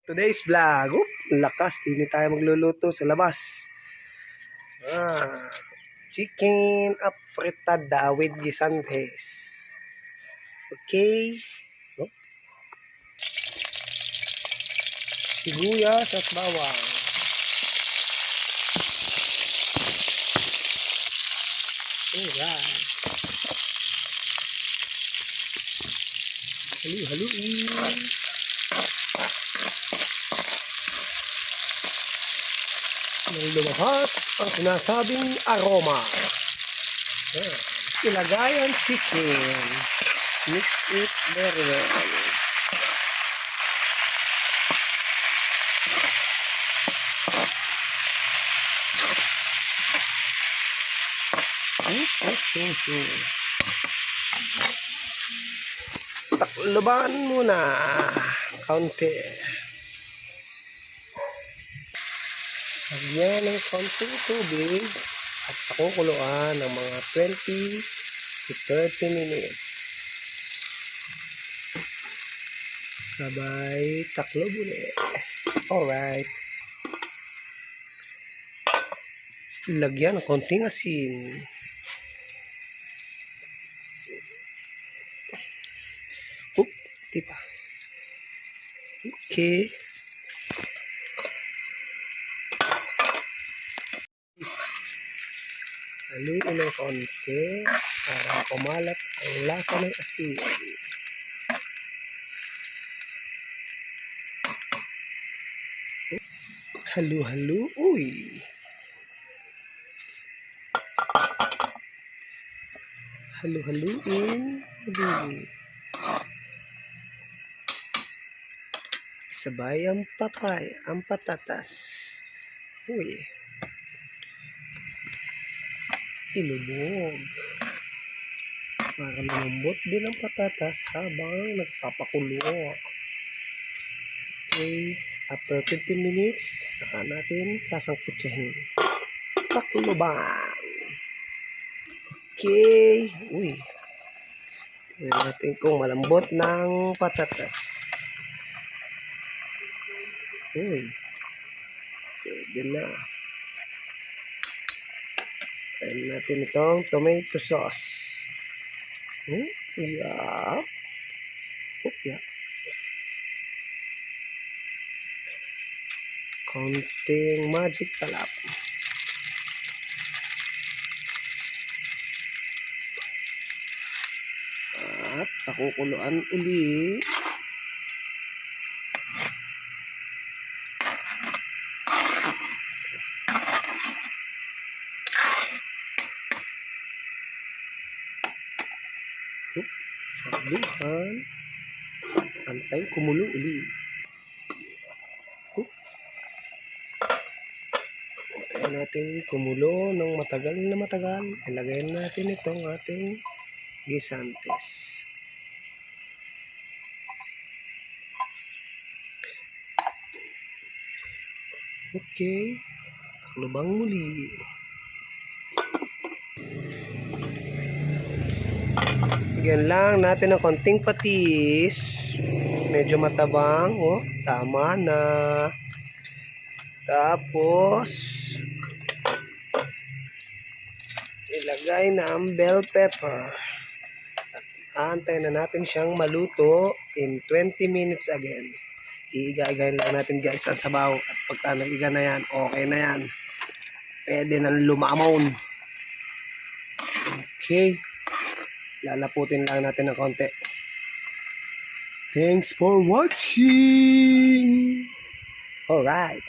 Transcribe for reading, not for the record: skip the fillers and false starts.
Today's vlog, lakas, hindi tayo magluluto sa labas. Chicken apretada with guisantes. Okay. Oh. Sibuyas at bawang. Alright. Halu-haluin. Nang lumahas ang sinasabing aroma. Ilagay ang chicken. Mix it very well. Takloban muna kaunti. Lagyan ng konting tubig at pakukuluan ng mga 20 to 30 minutes. Sabay taklob ulit. Alright. Lagyan ng konting asin. Diba? Okay. Haluin ng konti para kumalat ang lasa ng asin. Halu-halu. Uy! Halu-haluin. Sabay ang patatas. Uy. Ilubog. Para lumambot din ang patatas habang nagpapakulo. Okay. After 15 minutes, saka natin sasangkutsahin. Takloban. Okay. Uy. Tingnan natin kung malambot ng patatas. Uy. Pwede na. Ayan natin itong tomato sauce. Yeah. Yeah. Konting magic talap. At pakukuluan uli. Saluhan. Antay kumulo uli. Antayin natin kumulo ng matagal na matagal. Ilagay natin itong ating guisantes. Okay. Taklobang muli. Bigyan lang natin ng konting patis. Medyo matabang. Oh, tama na. Tapos, ilagay na ang bell pepper. At antayin na natin siyang maluto in 20 minutes again. Iiga-igayin lang natin guys ang sabaw. At pagka nag-iga na yan, okay na yan. Pwede na lumamon. Okay. Lalaputin lang natin ng konti. Thanks for watching. Alright.